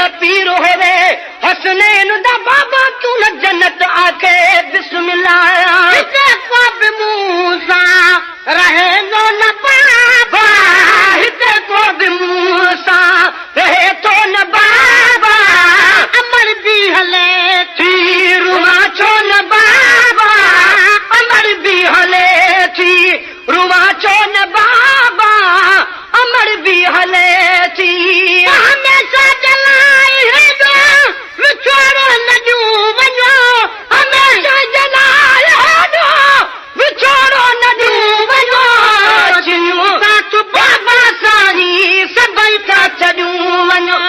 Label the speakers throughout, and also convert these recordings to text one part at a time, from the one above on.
Speaker 1: दा पीर होवे हसनैन दा बाबा तू न जन्नत आके बिस्मिल्लाह हिते को बि मूसा रहे तो न बाबा हिते को बि मूसा रहे तो न बाबा अमर भी हले थी रुमा छो न बाबा अमर भी हले थी रुमा छो न बाबा अमर भी हले थी हमेशा जलाई हेडो विछोड़ो न ॾियूं वञो हमेशा जलाई हेडो विछोड़ो न ॾियूं वञो चिनियूं साथ बाबा साईं सभई था छॾियूं वञो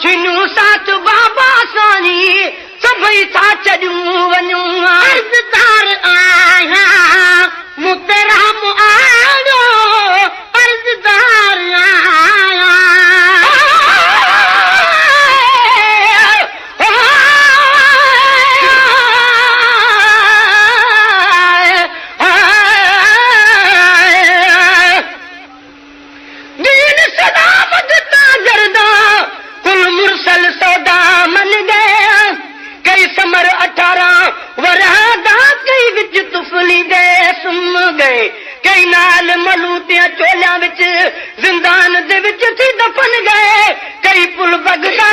Speaker 1: चिनियूं साथ बाबा साईं सभई था छॾियूं वञो अर्ज़दार आहियां मूं ते रहम आयो अर्ज़दार आहियां दीन सदामत ताजरदा कुल मुरसल सौदा मन गए कई समर 18 वरहदा कई विच तुफली गए सुम गए कई नाल मलूतिया चोलिया विच जिंदान दे विच थी दफन गए कई पुल बगदा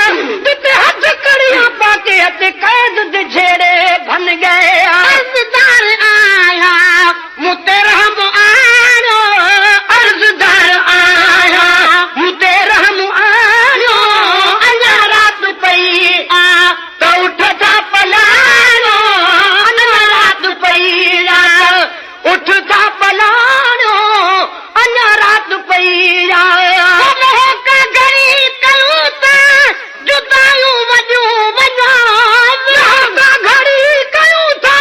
Speaker 1: ते हथ कड़ियां पाके ते कैद दे झेड़े बन गए अर्ज़दार आया मूं ते रहम आयो अर्ज़दार आया मूं ते रहम आयो अञा रात पई त उठ था पलानो अञा रात पई उठ था पलानो अञा रात पई का घड़ी कयूं था जुदायूं वॼूं वञो का घड़ी कयूं था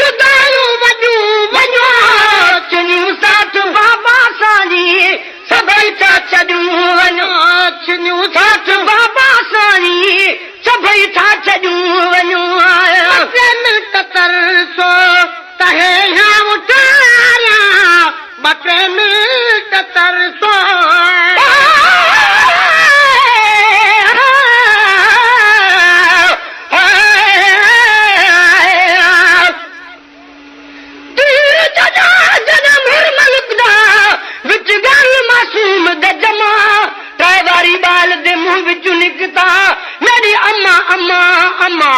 Speaker 1: जुदायूं वॼूं वञो चिनियूं साथ बाबा साईं सभई था छॾियूं वञो चिनियूं साथ बाबा साईं सभई था छॾियूं वञो मिंट तरसो तहे उठारिया 2 मिंट तरसो विच गल मासूम द जमा ड्राइवारी बाल दे मुंह विचू निकता मेरी अम्मा अम्मा अम्मा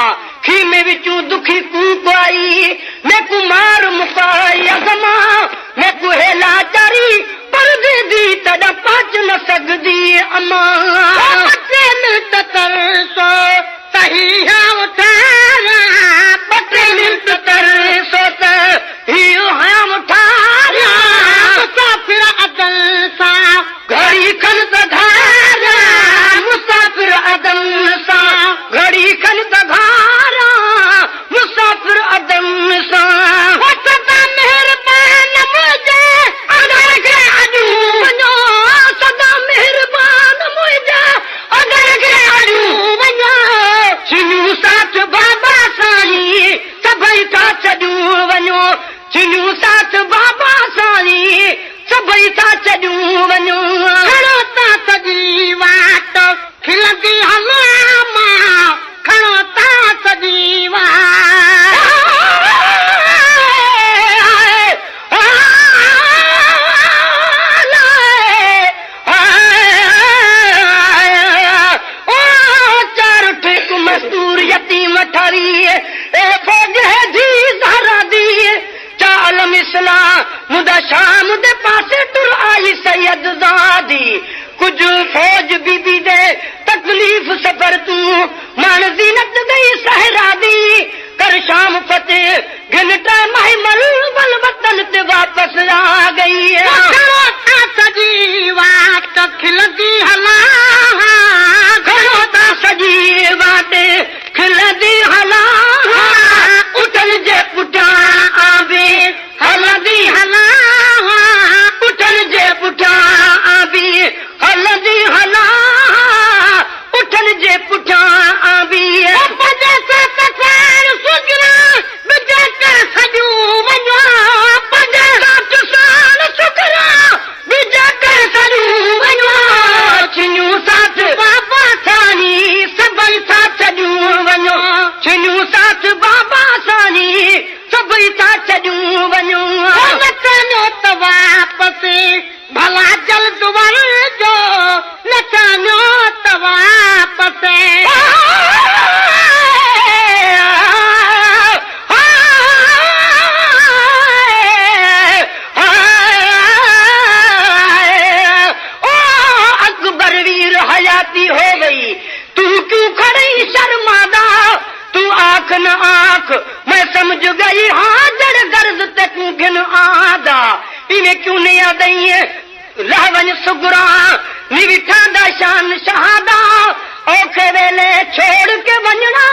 Speaker 1: खीमे विचू दुखी कूक आई मैं को मार मुकाई अगमा मैं को हेला चारी पर दी तड़ा पाच न सकदी अम्मा 2 मिंट तरसो सही है उठारा 2 मिंट तरसो ही है उठारा मुसाफिर अदल सा घड़ी खन तघारा मुसाफिर अदल सा घड़ी खन तघारा मुसाफिर अदल सा सदा मेहरबान मुझे अगर के अजू वञो सदा मेहरबान मुझे अगर के अजू वञो चिनियूं साथ बाबा साईं सभई था छॾियूं वञो चिनियूं साथ बाबा साईं सभई था छॾियूं वञो खणो था सॼी वाट खिलंदी हलामा खणो था सॼी वाट चार ठेक मजदूर यतीम ठरी ए फौज है जी सहारा दी चालम इस्लाम मुदा शाम दे पासे टुर आई सैयद ज़ादी कुछ फौज बीबी दे तकलीफ सफर तू मान ज़ीनत दई सहरा दी कर शाम फतेह घंटा महमल बल वतन ते वापस आ गई सजी वाट खिलदी हला घणो ता सजी वाट खिलदी हला उठल जे पुठा आवे हलदी हला उठल जे पुठा आवे हलदी हला मुझ गई हाजर गर्ज ते कूंघन आदा इवें क्यों नहीं आदई लहवन सुगरा निविठा दा शान शहादा औखे वेले छोड़ के वंजना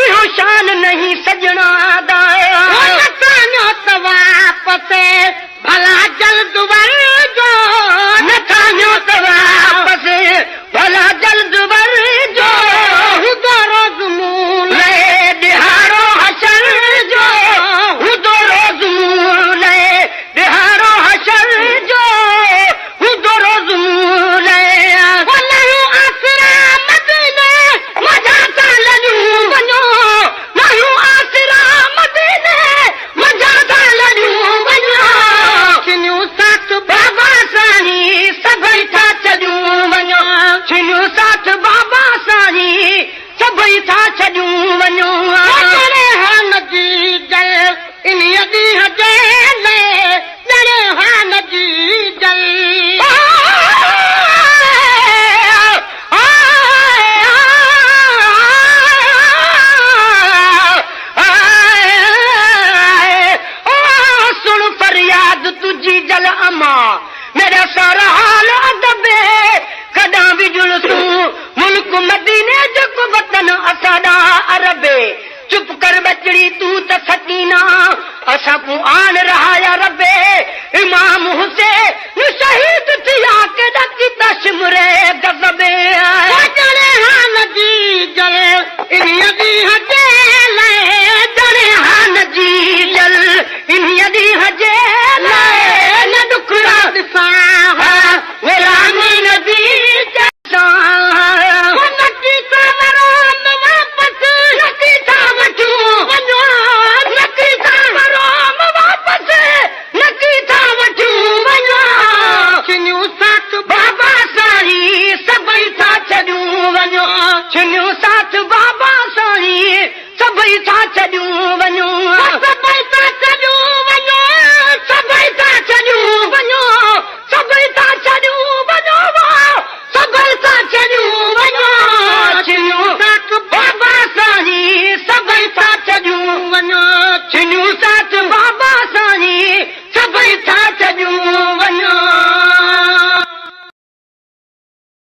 Speaker 1: इहो शान नहीं सजना दा
Speaker 2: वापस भला जल्द वर